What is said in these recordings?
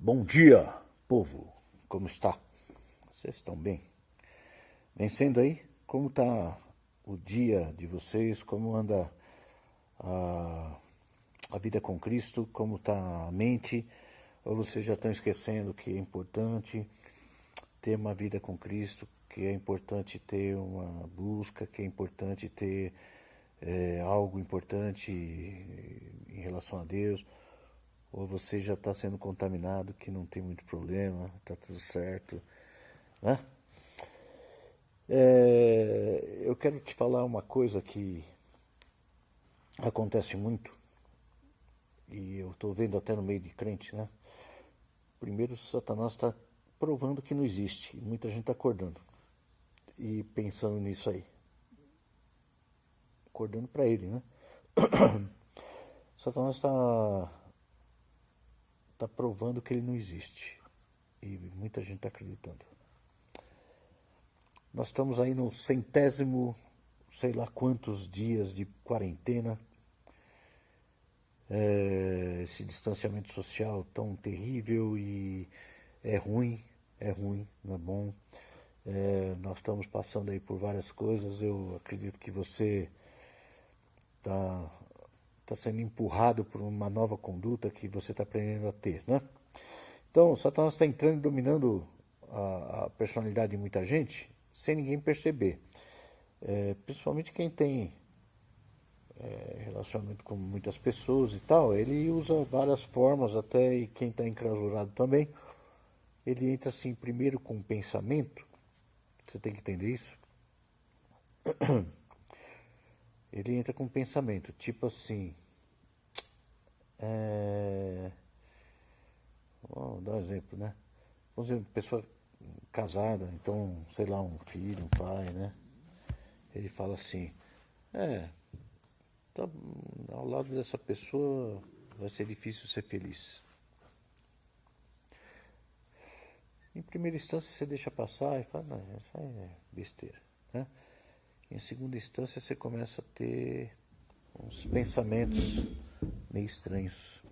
Bom dia, povo. Como está? Vocês estão bem? Vencendo aí? Como está o dia de vocês? Como anda a, a vida com Cristo? Como está a mente? Ou vocês já estão esquecendo que é importante ter uma vida com Cristo, que é importante ter uma busca, que é importante ter algo importante em relação a Deus? Ou você já está sendo contaminado, que não tem muito problema, está tudo certo, né? Eu quero te falar uma coisa que acontece muito, e eu estou vendo até no meio de crente, né? Primeiro, Satanás está provando que não existe, e muita gente está acordando e pensando nisso aí, acordando para ele, né? Satanás está provando que ele não existe, e muita gente está acreditando. Nós estamos aí no centésimo, sei lá quantos dias de quarentena. Esse distanciamento social tão terrível e é ruim, não é bom. Nós estamos passando aí por várias coisas. Eu acredito que você está sendo empurrado por uma nova conduta que você está aprendendo a ter, né? Então, Satanás está entrando e dominando a personalidade de muita gente sem ninguém perceber. Principalmente quem tem relacionamento com muitas pessoas e tal, ele usa várias formas, até e quem está enclausurado também. Ele entra assim, primeiro com o pensamento, você tem que entender isso. Ele entra com o pensamento, tipo assim. Vamos dar um exemplo, né? Vamos dizer, pessoa casada, então, sei lá, um filho, um pai, né? Ele fala assim, tá, ao lado dessa pessoa vai ser difícil ser feliz. Em primeira instância você deixa passar e fala, não, essa é besteira, né? Em segunda instância você começa a ter uns pensamentos meio estranhos,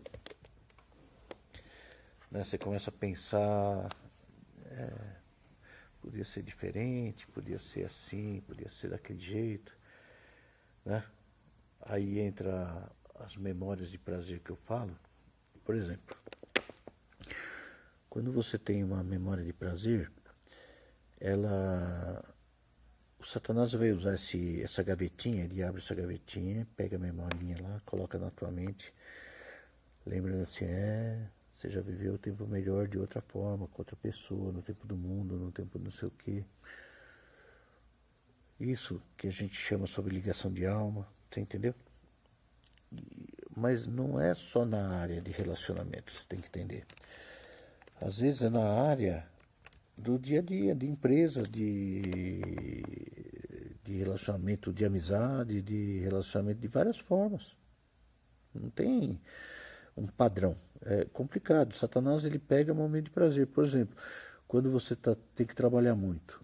né? Você começa a pensar, podia ser diferente, podia ser assim, podia ser daquele jeito, né? Aí entra as memórias de prazer que eu falo. Por exemplo, quando você tem uma memória de prazer, o Satanás vai usar essa gavetinha, ele abre essa gavetinha, pega a memorinha lá, coloca na tua mente, lembrando assim, você já viveu o tempo melhor de outra forma, com outra pessoa, no tempo do mundo, no tempo não sei o quê. Isso que a gente chama sobre ligação de alma, você entendeu? Mas não é só na área de relacionamento, você tem que entender. Às vezes é na área do dia a dia, de empresa, de relacionamento, de amizade, de relacionamento de várias formas. Não tem um padrão. É complicado. Satanás ele pega um momento de prazer. Por exemplo, quando você tem que trabalhar muito,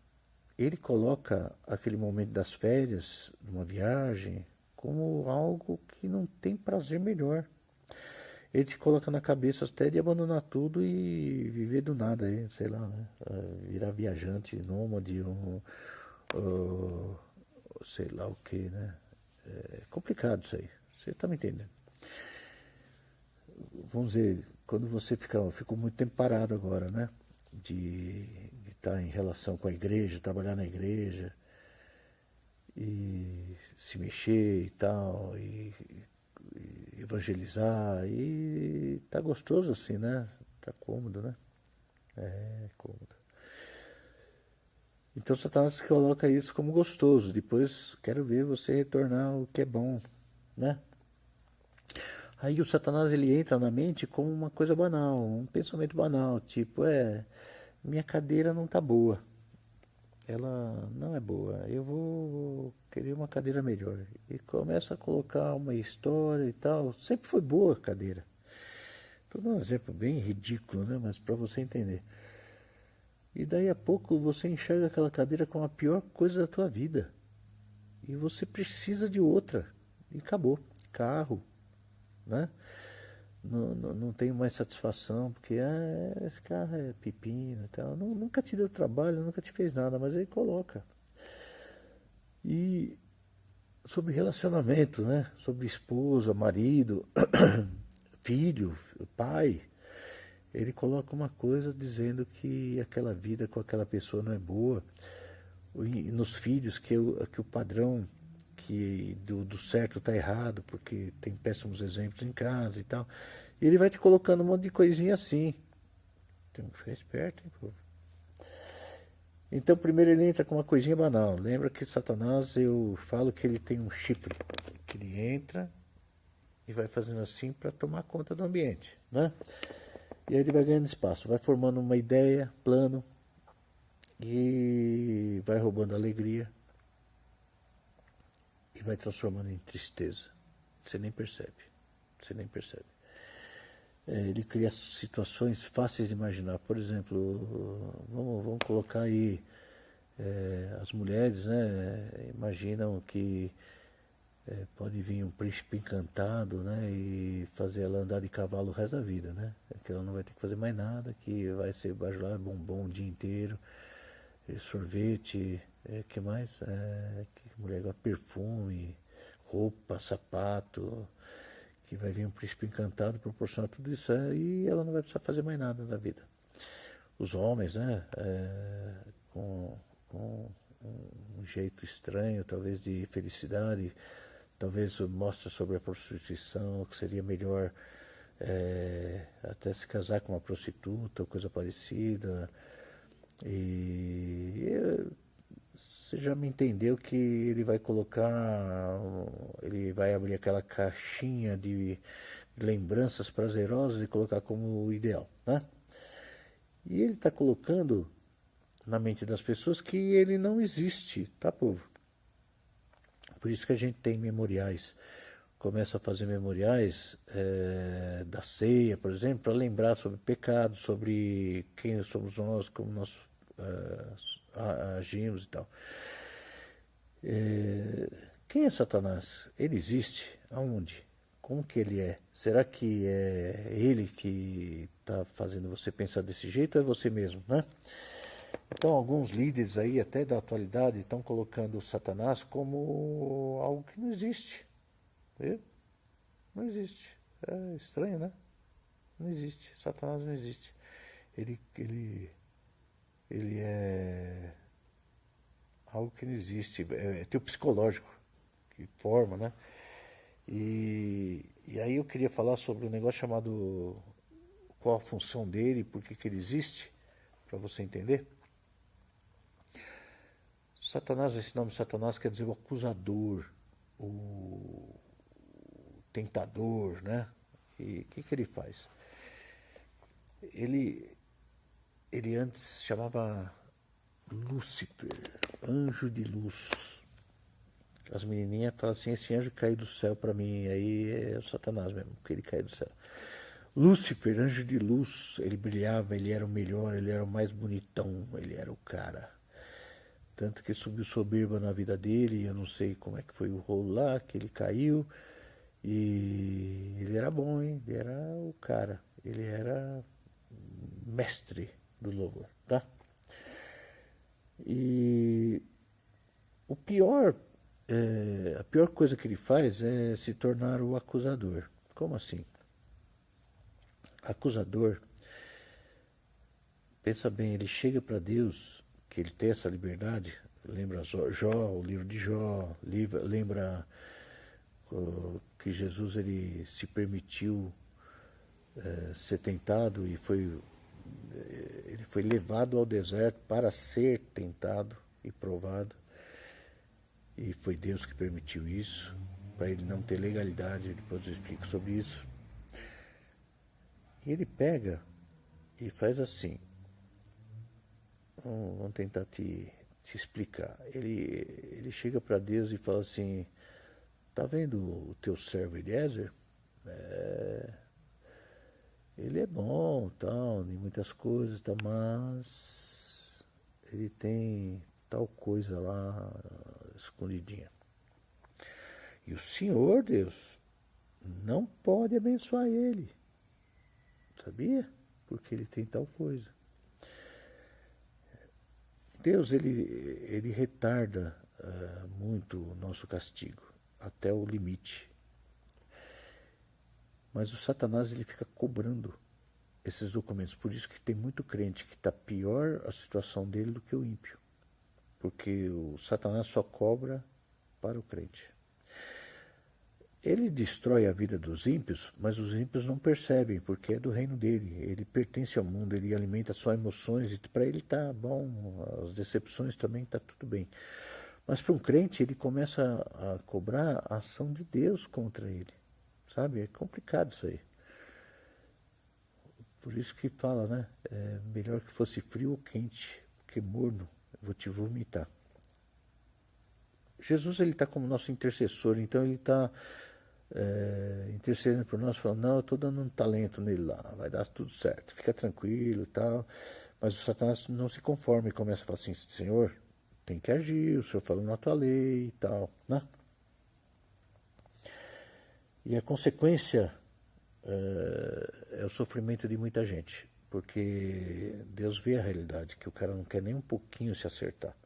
ele coloca aquele momento das férias, de uma viagem, como algo que não tem prazer melhor. Ele te coloca na cabeça até de abandonar tudo e viver do nada, aí, sei lá, né? Virar viajante, nômade, sei lá o que, né? É complicado isso aí, você está me entendendo. Vamos dizer, quando você ficou muito tempo parado agora, né? De estar em relação com a igreja, trabalhar na igreja, e se mexer e tal, e evangelizar, e tá gostoso assim, né? Tá cômodo, né? É cômodo. Então Satanás coloca isso como gostoso. Depois quero ver você retornar o que é bom, né? Aí o Satanás ele entra na mente como uma coisa banal, um pensamento banal, tipo, minha cadeira não tá boa. Ela não é boa, eu vou querer uma cadeira melhor. E começa a colocar uma história e tal. Sempre foi boa a cadeira. Estou dando um exemplo bem ridículo, né? Mas para você entender. E daí a pouco você enxerga aquela cadeira como a pior coisa da tua vida. E você precisa de outra. E acabou. Carro, né? não tenho mais satisfação, porque esse carro é pepino e tal. Nunca te deu trabalho, nunca te fez nada, mas aí coloca. E sobre relacionamento, né? Sobre esposa, marido, filho, pai. Ele coloca uma coisa dizendo que aquela vida com aquela pessoa não é boa. E nos filhos que o padrão do certo está errado, porque tem péssimos exemplos em casa e tal. E ele vai te colocando um monte de coisinha assim. Tem que ficar esperto, hein, povo? Então, primeiro ele entra com uma coisinha banal. Lembra que Satanás, eu falo que ele tem um chifre. Que ele entra e vai fazendo assim para tomar conta do ambiente, né? E aí ele vai ganhando espaço, vai formando uma ideia, plano, e vai roubando alegria e vai transformando em tristeza. Você nem percebe. Você nem percebe. Ele cria situações fáceis de imaginar. Por exemplo, vamos colocar aí as mulheres, né? Imaginam que pode vir um príncipe encantado, né? E fazer ela andar de cavalo o resto da vida, né? Que ela não vai ter que fazer mais nada, que vai ser bajulado, bombom o dia inteiro, sorvete, que mais? Que mulher gosta? Perfume, roupa, sapato, que vai vir um príncipe encantado proporcionar tudo isso e ela não vai precisar fazer mais nada da vida. Os homens, né? Com um jeito estranho, talvez de felicidade, talvez mostra sobre a prostituição, que seria melhor até se casar com uma prostituta ou coisa parecida. E você já me entendeu que ele vai colocar, ele vai abrir aquela caixinha de lembranças prazerosas e colocar como ideal, né? E ele está colocando na mente das pessoas que ele não existe, tá, povo? Por isso que a gente tem memoriais. Começa a fazer memoriais da ceia, por exemplo, para lembrar sobre pecado, sobre quem somos nós, como nós agimos e tal. Quem é Satanás? Ele existe? Aonde? Como que ele é? Será que é ele que está fazendo você pensar desse jeito ou é você mesmo, né? Então, alguns líderes aí, até da atualidade, estão colocando o Satanás como algo que não existe. Viu? Não existe. É estranho, né? Não existe. Satanás não existe. Ele é algo que não existe. Tem o psicológico que forma, né? E aí eu queria falar sobre um negócio chamado qual a função dele, por que ele existe, para você entender. Satanás, esse nome Satanás quer dizer o acusador, o tentador, né? E o que ele faz? Ele antes chamava Lúcifer, anjo de luz. As menininhas falam assim, esse anjo caiu do céu para mim, aí é o Satanás mesmo, porque ele caiu do céu. Lúcifer, anjo de luz, ele brilhava, ele era o melhor, ele era o mais bonitão, ele era o cara. Tanto que subiu soberba na vida dele, eu não sei como é que foi o rolo lá, que ele caiu. E ele era bom, hein? Ele era o cara. Ele era mestre do louvor, tá? E o pior, a pior coisa que ele faz é se tornar o acusador. Como assim? Acusador, pensa bem, ele chega para Deus, que ele tem essa liberdade, lembra Jó, o livro de Jó, lembra que Jesus ele se permitiu ser tentado e ele foi levado ao deserto para ser tentado e provado, e foi Deus que permitiu isso, para ele não ter legalidade, depois eu explico sobre isso. E ele pega e faz assim, vamos tentar te explicar. Ele chega para Deus e fala assim, tá vendo o teu servo Eliezer? Ele é bom, tal, em muitas coisas, tal, mas ele tem tal coisa lá escondidinha. E o Senhor, Deus, não pode abençoar ele. sabia? Porque ele tem tal coisa. Deus, ele retarda muito o nosso castigo, até o limite. Mas o Satanás, ele fica cobrando esses documentos. Por isso que tem muito crente que está pior a situação dele do que o ímpio. Porque o Satanás só cobra para o crente. Ele destrói a vida dos ímpios, mas os ímpios não percebem, porque é do reino dele. Ele pertence ao mundo, ele alimenta só emoções, e para ele está bom, as decepções também está tudo bem. Mas para um crente, ele começa a cobrar a ação de Deus contra ele. Sabe? É complicado isso aí. Por isso que fala, né? É melhor que fosse frio ou quente, porque morno, eu vou te vomitar. Jesus, ele está como nosso intercessor, então ele está intercedendo por nós, falando, não, eu estou dando um talento nele lá, vai dar tudo certo, fica tranquilo e tal. Mas o Satanás não se conforma e começa a falar assim, Senhor, tem que agir, o Senhor falou na tua lei e tal, né? E a consequência é o sofrimento de muita gente, porque Deus vê a realidade, que o cara não quer nem um pouquinho se acertar.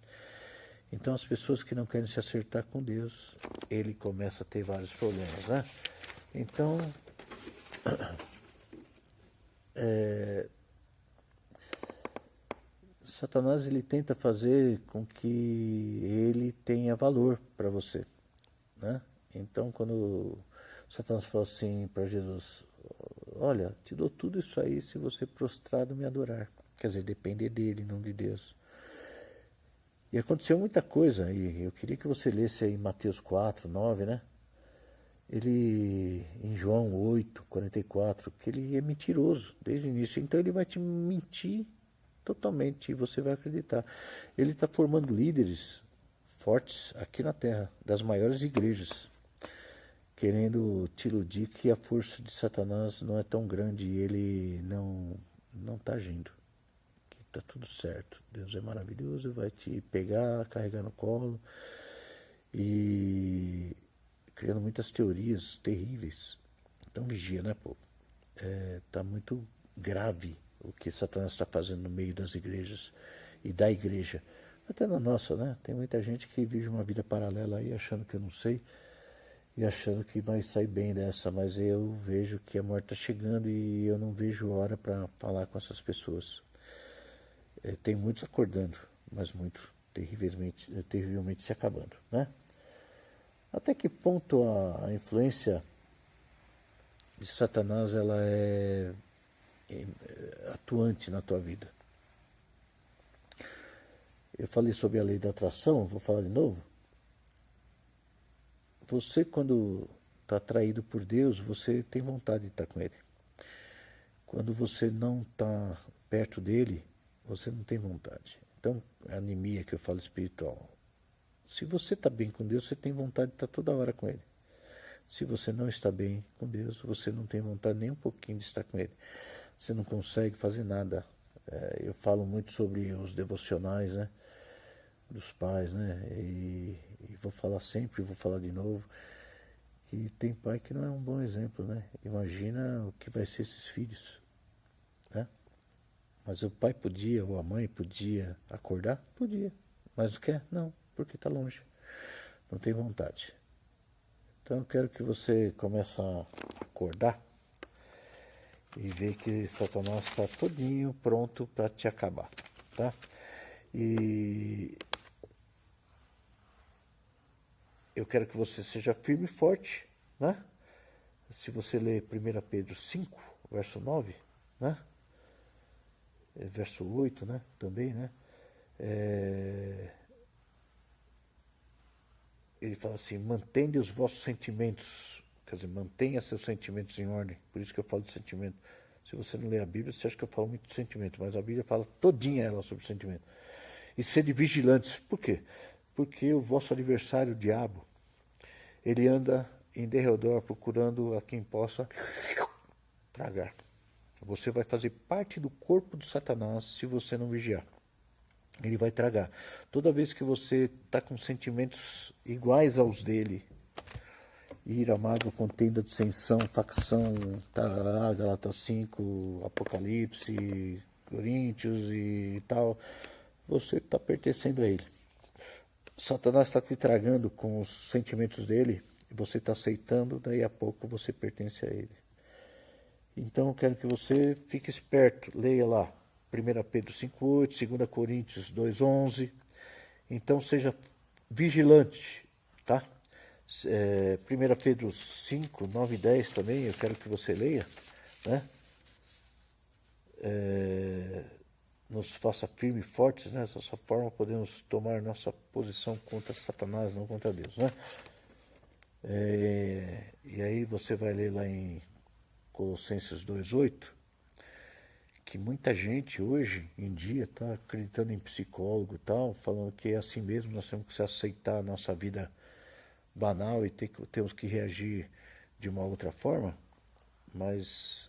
Então as pessoas que não querem se acertar com Deus, ele começa a ter vários problemas, né? Então, Satanás, ele tenta fazer com que ele tenha valor para você, né? Então, quando Satanás fala assim para Jesus, olha, te dou tudo isso aí se você prostrado me adorar. Quer dizer, depender dele, não de Deus. E aconteceu muita coisa, e eu queria que você lesse aí Mateus 4, 9, né? Ele, em João 8, 44, que ele é mentiroso desde o início, então ele vai te mentir totalmente e você vai acreditar. Ele está formando líderes fortes aqui na Terra, das maiores igrejas, querendo te iludir que a força de Satanás não é tão grande e ele não está agindo. Tá tudo certo, Deus é maravilhoso, vai te pegar, carregar no colo e criando muitas teorias terríveis. Então vigia, né, pô? Tá muito grave o que Satanás está fazendo no meio das igrejas e da igreja. Até na nossa, né? Tem muita gente que vive uma vida paralela aí achando que eu não sei e achando que vai sair bem dessa, mas eu vejo que a morte está chegando e eu não vejo hora para falar com essas pessoas. Tem muitos acordando, mas muitos terrivelmente se acabando, né? Até que ponto a influência de Satanás ela é atuante na tua vida? Eu falei sobre a lei da atração, vou falar de novo. Você, quando está atraído por Deus, você tem vontade de estar com Ele. Quando você não está perto dele, você não tem vontade. Então, a anemia que eu falo espiritual. Se você está bem com Deus, você tem vontade de estar toda hora com Ele. Se você não está bem com Deus, você não tem vontade nem um pouquinho de estar com Ele. Você não consegue fazer nada. Eu falo muito sobre os devocionais, né, dos pais, né, e vou falar sempre, vou falar de novo, que tem pai que não é um bom exemplo, né? Imagina o que vai ser esses filhos, né? Mas o pai podia, ou a mãe podia acordar? Podia. Mas não quer? Não, porque está longe. Não tem vontade. Então eu quero que você comece a acordar e ver que Satanás está todinho pronto para te acabar, tá? E eu quero que você seja firme e forte, né? Se você ler 1 Pedro 5, verso 9, né? Verso 8, né? Também, né? Ele fala assim, mantende os vossos sentimentos, quer dizer, mantenha seus sentimentos em ordem. Por isso que eu falo de sentimento. Se você não lê a Bíblia, você acha que eu falo muito de sentimento, mas a Bíblia fala todinha ela sobre sentimento. E sede vigilantes. Por quê? Porque o vosso adversário, o diabo, ele anda em derredor procurando a quem possa tragar. Você vai fazer parte do corpo de Satanás se você não vigiar. Ele vai tragar. Toda vez que você está com sentimentos iguais aos dele ira, mágoa, contenda, dissensão, facção, tarará, Gálatas 5, Apocalipse, Coríntios e tal, você está pertencendo a ele. Satanás está te tragando com os sentimentos dele, e você está aceitando, daí a pouco você pertence a ele. Então eu quero que você fique esperto, leia lá 1 Pedro 5,8, 2 Coríntios 2,11. Então seja vigilante, tá? 1 Pedro 5, 9 e 10 também, eu quero que você leia, né? Nos faça firmes e fortes, né? Dessa forma podemos tomar nossa posição contra Satanás, não contra Deus, né? E aí você vai ler lá em Colossenses 2,8, que muita gente hoje em dia está acreditando em psicólogo e tal, falando que é assim mesmo, nós temos que aceitar a nossa vida banal e temos que reagir de uma outra forma, mas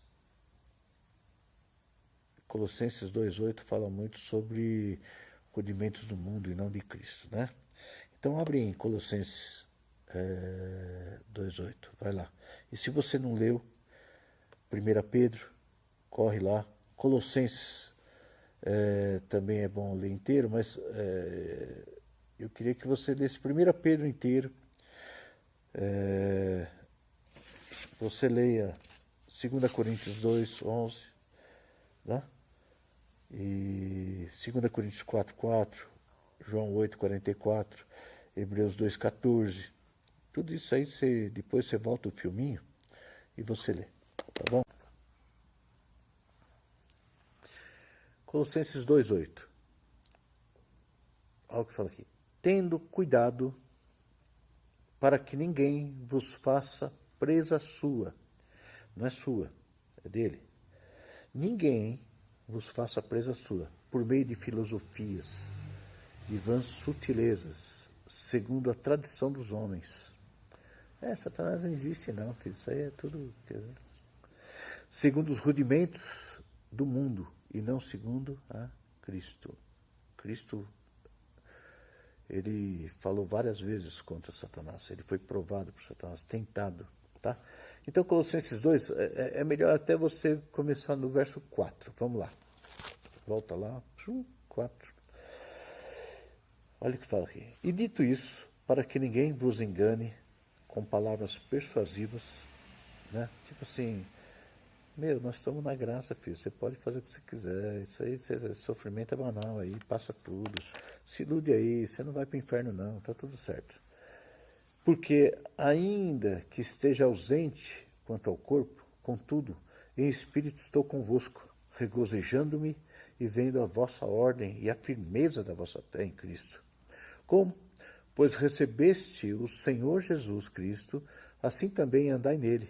Colossenses 2,8 fala muito sobre rudimentos do mundo e não de Cristo, né? Então abre em Colossenses 2,8, vai lá. E se você não leu 1 Pedro, corre lá. Colossenses também é bom ler inteiro, mas eu queria que você lesse 1 Pedro inteiro. Você leia 2 Coríntios 2:11, né? E 2 Coríntios 4:4, João 8:44, Hebreus 2:14. Tudo isso aí, depois você volta o filminho e você lê, tá bom? Colossenses 2:8. Olha o que fala aqui. Tendo cuidado para que ninguém vos faça presa sua. Não é sua, é dele. Ninguém vos faça presa sua, por meio de filosofias e vãs sutilezas, segundo a tradição dos homens. Satanás não existe não, filho. Isso aí é tudo... Segundo os rudimentos do mundo, e não segundo a Cristo. Cristo, ele falou várias vezes contra Satanás. Ele foi provado por Satanás, tentado, tá? Então, Colossenses 2, é melhor até você começar no verso 4. Vamos lá. Volta lá, 4. Olha o que fala aqui. E dito isso, para que ninguém vos engane com palavras persuasivas, né? Tipo assim, nós estamos na graça, filho, você pode fazer o que você quiser, isso aí, sofrimento é banal aí, passa tudo, se ilude aí, você não vai para o inferno não, tá tudo certo. Porque ainda que esteja ausente quanto ao corpo, contudo, em espírito estou convosco, regozijando-me e vendo a vossa ordem e a firmeza da vossa fé em Cristo. Como? Pois recebeste o Senhor Jesus Cristo, assim também andai nele,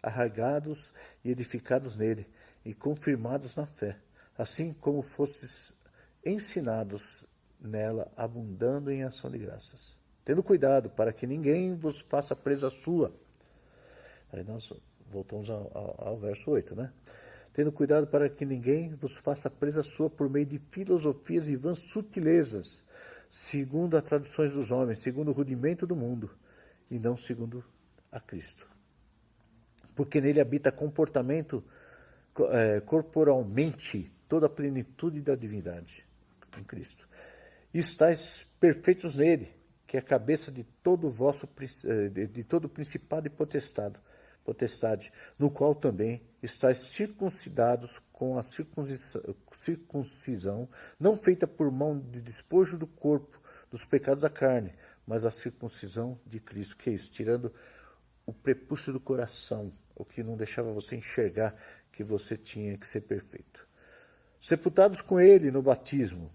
arraigados e edificados nele, e confirmados na fé, assim como fostes ensinados nela, abundando em ação de graças. Tendo cuidado para que ninguém vos faça presa sua. Aí nós voltamos ao verso 8, né? Tendo cuidado para que ninguém vos faça presa sua por meio de filosofias e vãs sutilezas, segundo as tradições dos homens, segundo o rudimento do mundo, e não segundo a Cristo. Porque nele habita corporalmente toda a plenitude da divindade, em Cristo. E estáis perfeitos nele, que é a cabeça de todo principado e potestade, no qual também estáis circuncidados com a circuncisão, não feita por mão de despojo do corpo, dos pecados da carne, mas a circuncisão de Cristo, que é isso, tirando o prepúcio do coração, o que não deixava você enxergar que você tinha que ser perfeito. Sepultados com ele no batismo,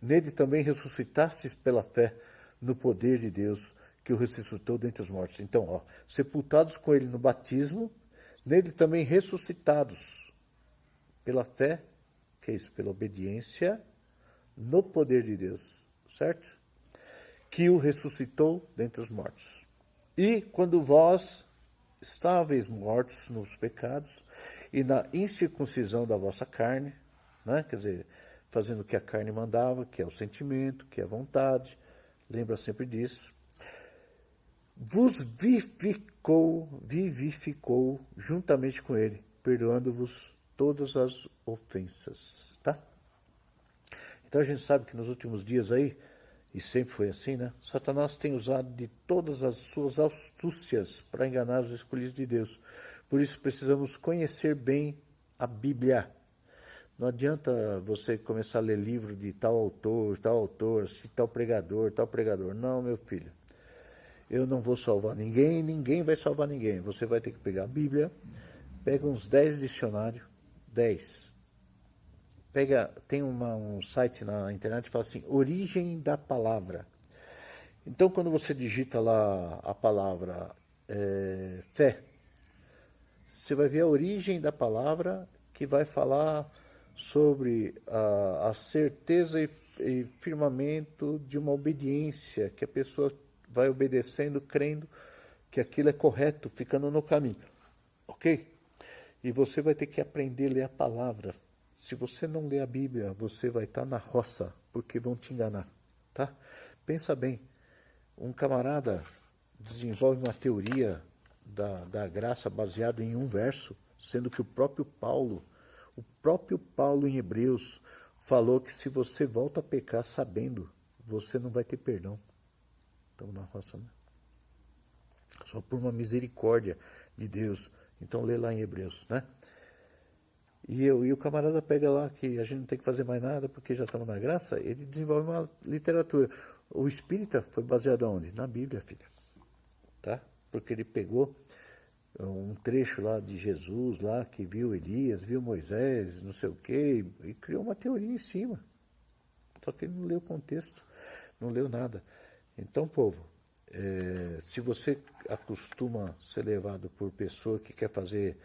nele também ressuscitastes pela fé no poder de Deus, que o ressuscitou dentre os mortos. Então, sepultados com ele no batismo, nele também ressuscitados pela fé, que é isso? Pela obediência no poder de Deus, certo? Que o ressuscitou dentre os mortos. E quando vós estáveis mortos nos pecados e na incircuncisão da vossa carne, né? Quer dizer, fazendo o que a carne mandava, que é o sentimento, que é a vontade, lembra sempre disso, vos vivificou juntamente com ele, perdoando-vos todas as ofensas, tá? Então a gente sabe que nos últimos dias aí, e sempre foi assim, né? Satanás tem usado de todas as suas astúcias para enganar os escolhidos de Deus. Por isso precisamos conhecer bem a Bíblia. Não adianta você começar a ler livro de tal autor, tal pregador. Não, meu filho. Eu não vou salvar ninguém, ninguém vai salvar ninguém. Você vai ter que pegar a Bíblia, pega uns 10 dicionários, 10. Tem um site na internet que fala assim, origem da palavra. Então, quando você digita lá a palavra fé, você vai ver a origem da palavra que vai falar sobre a certeza e firmamento de uma obediência, que a pessoa vai obedecendo, crendo que aquilo é correto, ficando no caminho. Ok? E você vai ter que aprender a ler a palavra. Se você não ler a Bíblia, você vai estar na roça, porque vão te enganar, tá? Pensa bem, um camarada desenvolve uma teoria da graça baseado em um verso, sendo que o próprio Paulo em Hebreus, falou que se você volta a pecar sabendo, você não vai ter perdão. Estamos na roça, né? Só por uma misericórdia de Deus. Então lê lá em Hebreus, né? E o camarada pega lá que a gente não tem que fazer mais nada porque já estamos na graça, ele desenvolve uma literatura. O espírita foi baseado aonde? Na Bíblia, filha. Tá? Porque ele pegou um trecho lá de Jesus, lá que viu Elias, viu Moisés, não sei o quê, e criou uma teoria em cima. Só que ele não leu o contexto, não leu nada. Então, povo, se você acostuma ser levado por pessoa que quer fazer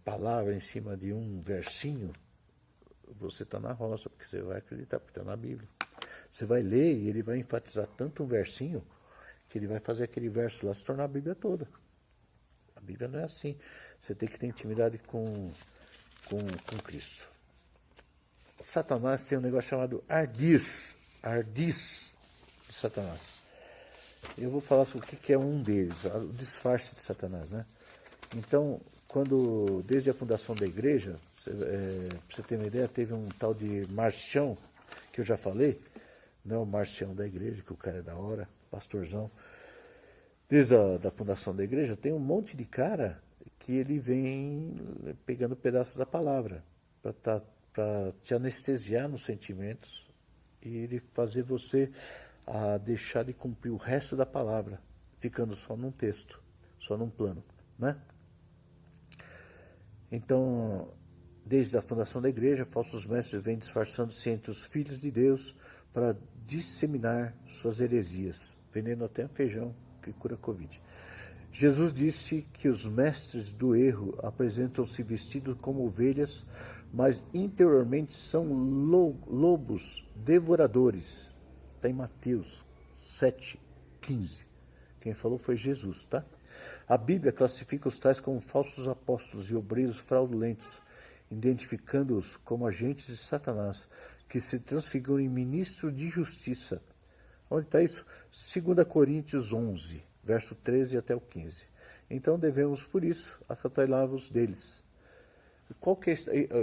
palavra em cima de um versinho, você está na roça, porque você vai acreditar, porque está na Bíblia. Você vai ler e ele vai enfatizar tanto um versinho, que ele vai fazer aquele verso lá se tornar a Bíblia toda. A Bíblia não é assim. Você tem que ter intimidade com Cristo. Satanás tem um negócio chamado ardis de Satanás. Eu vou falar sobre o que é um deles, o disfarce de Satanás, né? Então, desde a fundação da igreja, para você ter uma ideia, teve um tal de Marcião, que eu já falei, não é o Marcião da igreja, que o cara é da hora, pastorzão. Desde a fundação da igreja, tem um monte de cara que ele vem pegando pedaços da palavra para te anestesiar nos sentimentos e ele fazer você deixar de cumprir o resto da palavra, ficando só num texto, só num plano, né? Então, desde a fundação da igreja, falsos mestres vêm disfarçando-se entre os filhos de Deus para disseminar suas heresias, vendendo até feijão que cura Covid. Jesus disse que os mestres do erro apresentam-se vestidos como ovelhas, mas interiormente são lobos devoradores. Está em Mateus 7,15. Quem falou foi Jesus, tá? A Bíblia classifica os tais como falsos apóstolos e obreiros fraudulentos, identificando-os como agentes de Satanás, que se transfiguram em ministros de justiça. Onde está isso? 2 Coríntios 11, verso 13 até o 15. Então devemos, por isso, acautelá-vos deles.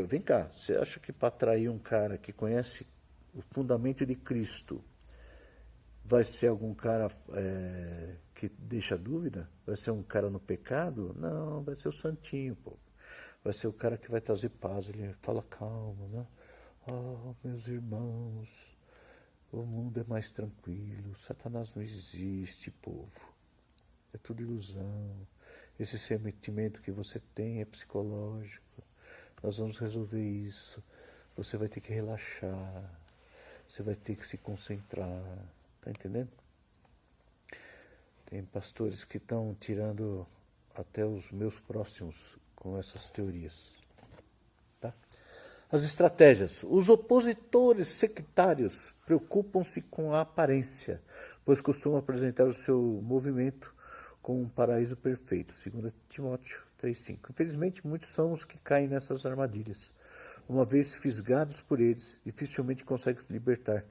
Vem cá, você acha que para atrair um cara que conhece o fundamento de Cristo, vai ser algum cara que deixa dúvida? Vai ser um cara no pecado? Não, vai ser o santinho, pô. Vai ser o cara que vai trazer paz. Ele fala, calma, né? Meus irmãos, o mundo é mais tranquilo. Satanás não existe, povo. É tudo ilusão. Esse sentimento que você tem é psicológico. Nós vamos resolver isso. Você vai ter que relaxar. Você vai ter que se concentrar. Tá entendendo? Tem pastores que estão tirando até os meus próximos com essas teorias. Tá? As estratégias. Os opositores sectários preocupam-se com a aparência, pois costumam apresentar o seu movimento como um paraíso perfeito. 2 Timóteo 3,5. Infelizmente, muitos são os que caem nessas armadilhas. Uma vez fisgados por eles, dificilmente conseguem se libertar.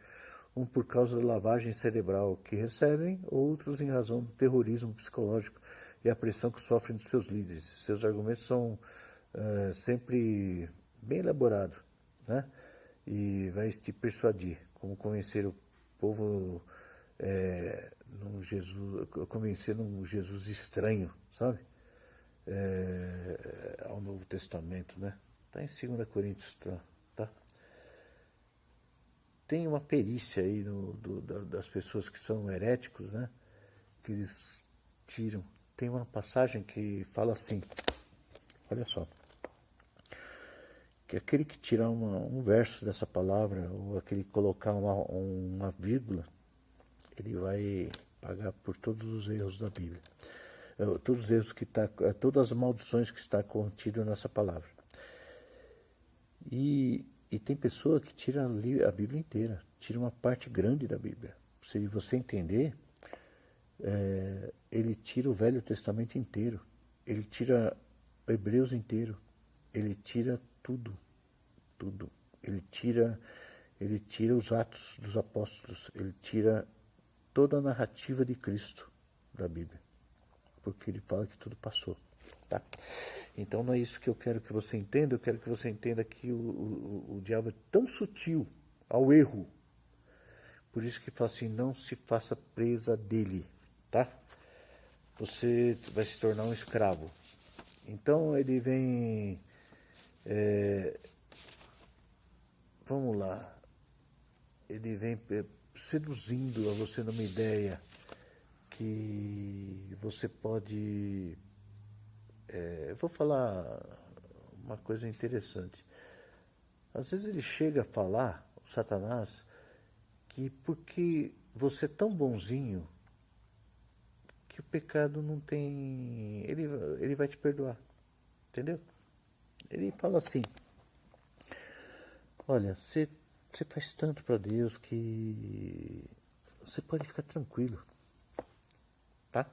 Um por causa da lavagem cerebral que recebem, outros em razão do terrorismo psicológico e a pressão que sofrem dos seus líderes. Seus argumentos são sempre bem elaborados, né? E vai te persuadir, como convencer o povo convencer num Jesus estranho, sabe? Ao Novo Testamento, né? Está em 2 Coríntios, tá? Tem uma perícia aí das pessoas que são heréticos, né? Que eles tiram. Tem uma passagem que fala assim, olha só, que aquele que tirar um verso dessa palavra, ou aquele que colocar uma vírgula, ele vai pagar por todos os erros da Bíblia. Todos os erros todas as maldições que está contido nessa palavra. E tem pessoa que tira a Bíblia inteira, tira uma parte grande da Bíblia. Se você entender, ele tira o Velho Testamento inteiro, ele tira Hebreus inteiro, ele tira tudo. Ele tira os Atos dos Apóstolos, ele tira toda a narrativa de Cristo da Bíblia, porque ele fala que tudo passou, tá? Então não é isso que eu quero que você entenda. Eu quero que você entenda que o diabo é tão sutil ao erro, por isso que fala assim, não se faça presa dele, tá? Você vai se tornar um escravo. Então ele vem, vamos lá, ele vem seduzindo a você numa ideia que você pode... eu vou falar uma coisa interessante. Às vezes ele chega a falar, o Satanás, que porque você é tão bonzinho, que o pecado não tem... Ele vai te perdoar, entendeu? Ele fala assim, olha, você faz tanto para Deus que você pode ficar tranquilo, tá?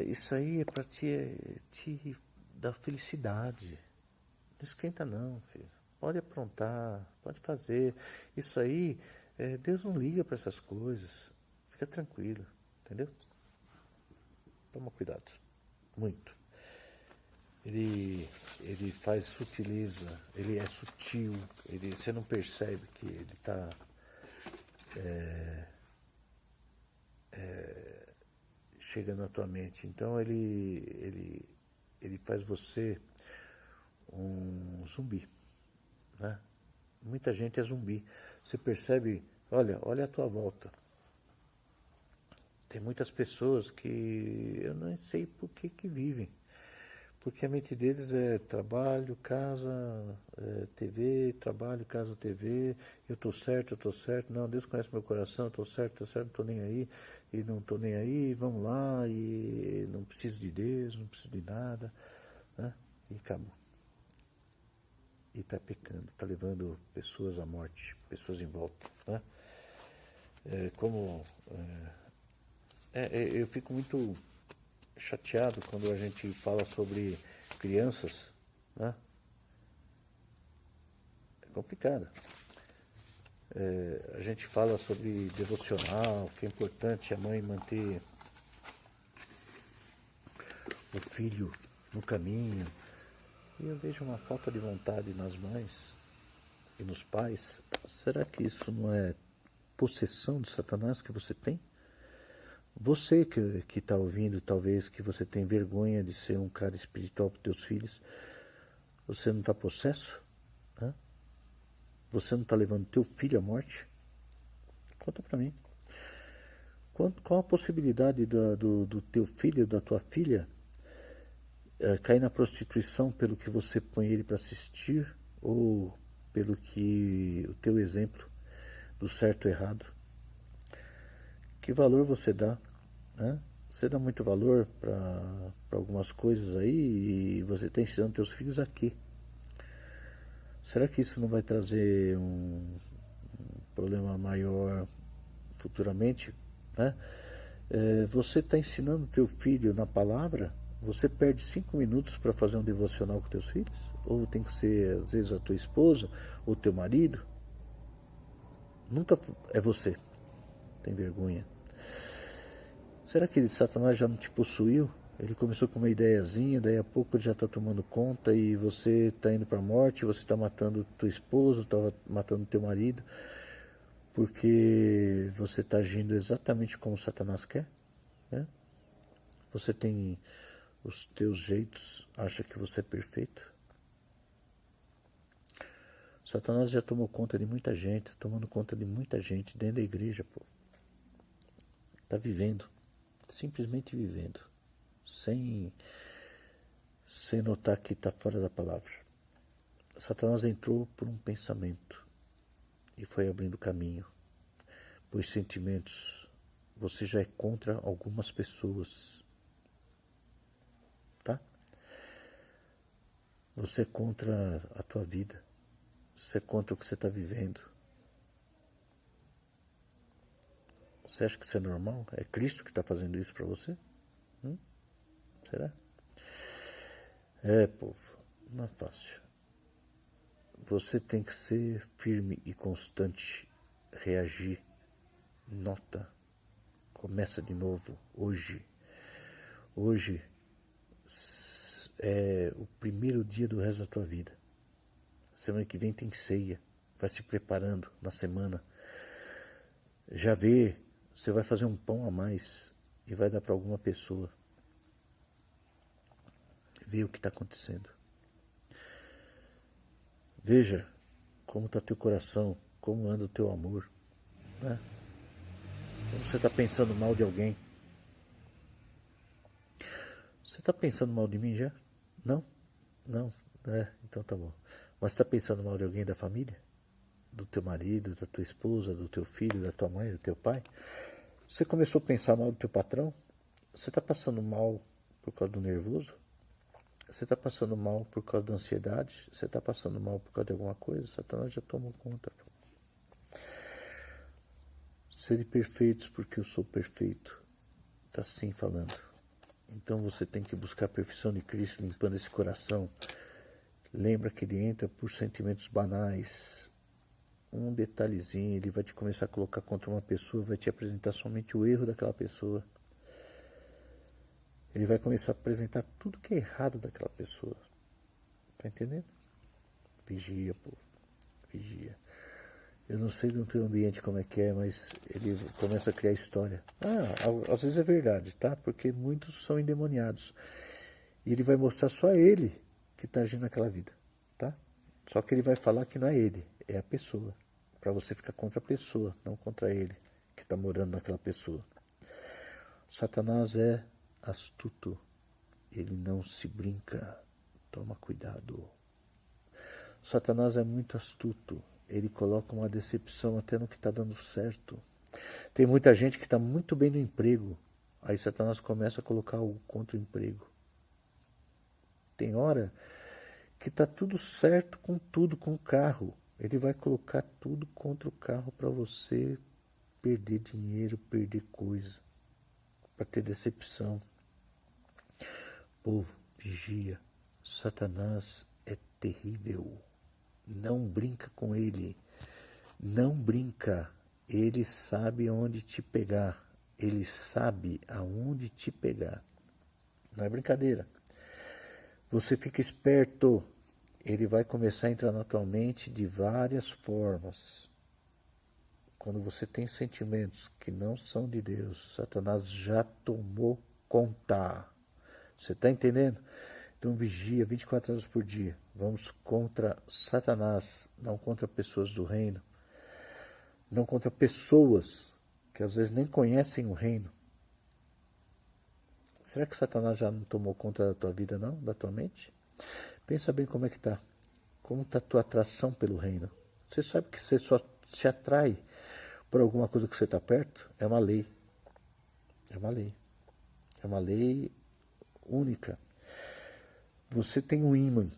Isso aí é para te dar felicidade. Não esquenta não, filho. Pode aprontar, pode fazer. Isso aí, Deus não liga para essas coisas. Fica tranquilo, entendeu? Toma cuidado, muito. Ele faz sutileza, ele é sutil, você não percebe que ele está chegando à tua mente. Então ele faz você um zumbi, né? Muita gente é zumbi. Você percebe, olha a tua volta. Tem muitas pessoas que eu não sei por que vivem. Porque a mente deles é trabalho, casa, TV, trabalho, casa, TV, eu estou certo, não, Deus conhece meu coração, eu estou certo, não estou nem aí, e não estou nem aí, vamos lá, e não preciso de Deus, não preciso de nada, né? E acabou. E está pecando, está levando pessoas à morte, pessoas em volta, né? Eu fico muito chateado quando a gente fala sobre crianças, né? É complicado. A gente fala sobre devocional, que é importante a mãe manter o filho no caminho. E eu vejo uma falta de vontade nas mães e nos pais. Será que isso não é possessão de Satanás que você tem? Você que está ouvindo, talvez que você tem vergonha de ser um cara espiritual para os teus filhos, você não está possesso? Né? Você não está levando teu filho à morte? Conta para mim. Qual a possibilidade do teu filho, da tua filha, cair na prostituição pelo que você põe ele para assistir, ou pelo que o teu exemplo do certo e errado? Que valor você dá? Né? Você dá muito valor para algumas coisas aí e você está ensinando teus filhos aqui. Será que isso não vai trazer um problema maior futuramente? Né? Você está ensinando teu filho na palavra, você perde 5 minutos para fazer um devocional com teus filhos? Ou tem que ser, às vezes, a tua esposa ou teu marido? Nunca é você. Tem vergonha. Será que Satanás já não te possuiu? Ele começou com uma ideiazinha, daí a pouco ele já está tomando conta e você está indo para a morte, você está matando tua esposa, está matando teu marido, porque você está agindo exatamente como Satanás quer, né? Você tem os teus jeitos, acha que você é perfeito. Satanás já tomou conta de muita gente, tomando conta de muita gente dentro da igreja, pô. Está vivendo, simplesmente vivendo, sem notar que está fora da palavra. Satanás entrou por um pensamento e foi abrindo caminho, pois sentimentos, você já é contra algumas pessoas, tá? Você é contra a tua vida, você é contra o que você está vivendo. Você acha que isso é normal? É Cristo que está fazendo isso para você? Será? É, povo, não é fácil. Você tem que ser firme e constante, reagir, nota, começa de novo, hoje. Hoje é o primeiro dia do resto da tua vida. Semana que vem tem ceia, vai se preparando na semana. Já vê, você vai fazer um pão a mais e vai dar para alguma pessoa. Vê o que está acontecendo. Veja como está teu coração, como anda o teu amor, né? Como você está pensando mal de alguém. Você está pensando mal de mim já? Não? Não? Então tá bom. Mas está pensando mal de alguém da família? Do teu marido, da tua esposa, do teu filho, da tua mãe, do teu pai? Você começou a pensar mal do teu patrão? Você está passando mal por causa do nervoso? Você está passando mal por causa da ansiedade? Você está passando mal por causa de alguma coisa? Satanás já tomou conta. Sede perfeitos porque eu sou perfeito. Está assim falando. Então você tem que buscar a perfeição de Cristo, limpando esse coração. Lembra que ele entra por sentimentos banais. Um detalhezinho, ele vai te começar a colocar contra uma pessoa, vai te apresentar somente o erro daquela pessoa. Ele vai começar a apresentar tudo que é errado daquela pessoa. Tá entendendo? Vigia, povo. Vigia. Eu não sei no teu ambiente como é que é, mas ele começa a criar história. Às vezes é verdade, tá? Porque muitos são endemoniados. E ele vai mostrar só ele que está agindo naquela vida, tá? Só que ele vai falar que não é ele, é a pessoa. Para você ficar contra a pessoa, não contra ele que está morando naquela pessoa. Satanás é astuto, ele não se brinca, toma cuidado. Satanás é muito astuto, ele coloca uma decepção até no que está dando certo. Tem muita gente que está muito bem no emprego, aí Satanás começa a colocar algo contra o emprego. Tem hora que está tudo certo com tudo, com o carro. Ele vai colocar tudo contra o carro para você perder dinheiro, perder coisa, para ter decepção. Povo, vigia. Satanás é terrível. Não brinca com ele. Não brinca. Ele sabe onde te pegar. Ele sabe aonde te pegar. Não é brincadeira. Você fica esperto. Ele vai começar a entrar na tua mente de várias formas. Quando você tem sentimentos que não são de Deus, Satanás já tomou conta. Você está entendendo? Então vigia 24 horas por dia. Vamos contra Satanás, não contra pessoas do reino. Não contra pessoas que às vezes nem conhecem o reino. Será que Satanás já não tomou conta da tua vida, não? Da tua mente? Pensa bem como é que está. Como está a tua atração pelo reino? Você sabe que você só se atrai por alguma coisa que você está perto? É uma lei. É uma lei. É uma lei única. Você tem um ímã.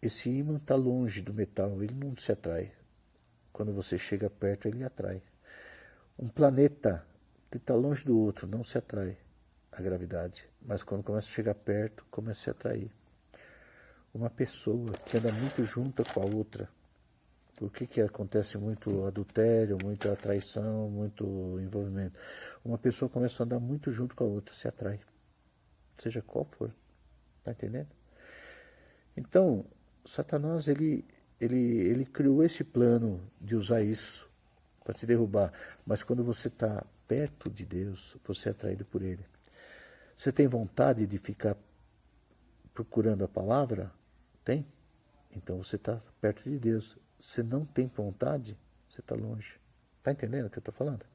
Esse ímã está longe do metal, ele não se atrai. Quando você chega perto, ele atrai. Um planeta que está longe do outro não se atrai a gravidade, mas quando começa a chegar perto, começa a se atrair. Uma pessoa que anda muito junta com a outra, Por que acontece muito adultério, muita traição, muito envolvimento? Uma pessoa começa a andar muito junto com a outra, se atrai. Seja qual for. Tá entendendo? Então, Satanás, ele criou esse plano de usar isso para te derrubar. Mas quando você está perto de Deus, você é atraído por ele. Você tem vontade de ficar procurando a palavra? Tem? Então você está perto de Deus. Se não tem vontade, você está longe. Está entendendo o que eu estou falando?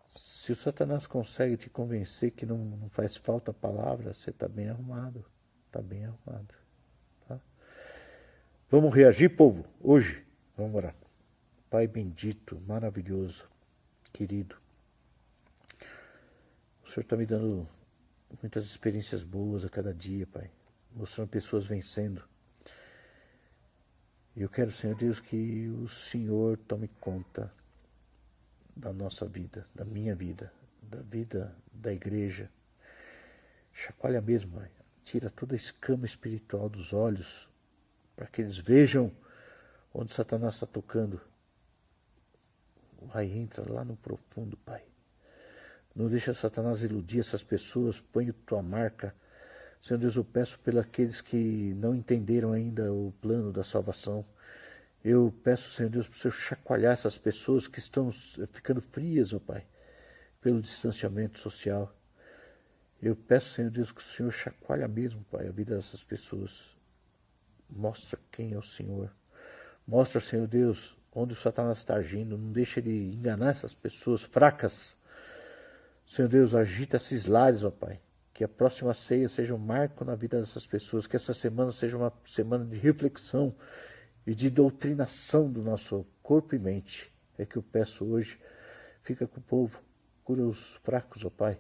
Se o Satanás consegue te convencer que não faz falta a palavra, você está bem arrumado. Está bem arrumado. Tá? Vamos reagir, povo? Hoje, vamos orar. Pai bendito, maravilhoso, querido. O Senhor está me dando muitas experiências boas a cada dia, Pai. Mostrando pessoas vencendo. E eu quero, Senhor Deus, que o Senhor tome conta da nossa vida, da minha vida, da vida da igreja. Chacoalha mesmo, Pai. Tira toda a escama espiritual dos olhos, para que eles vejam onde Satanás está tocando. Vai, entra lá no profundo, Pai. Não deixa Satanás iludir essas pessoas, põe tua marca. Senhor Deus, eu peço pelos aqueles que não entenderam ainda o plano da salvação. Eu peço, Senhor Deus, para o Senhor chacoalhar essas pessoas que estão ficando frias, ó Pai, pelo distanciamento social. Eu peço, Senhor Deus, que o Senhor chacoalha mesmo, Pai, a vida dessas pessoas. Mostra quem é o Senhor. Mostra, Senhor Deus, onde o Satanás está agindo. Não deixa ele enganar essas pessoas fracas. Senhor Deus, agita esses lares, ó Pai. Que a próxima ceia seja um marco na vida dessas pessoas. Que essa semana seja uma semana de reflexão e de doutrinação do nosso corpo e mente. É que eu peço hoje. Fica com o povo. Cura os fracos, ó Pai.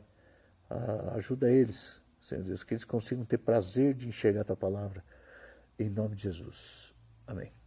Ajuda eles, Senhor Deus. Que eles consigam ter prazer de enxergar a tua palavra. Em nome de Jesus. Amém.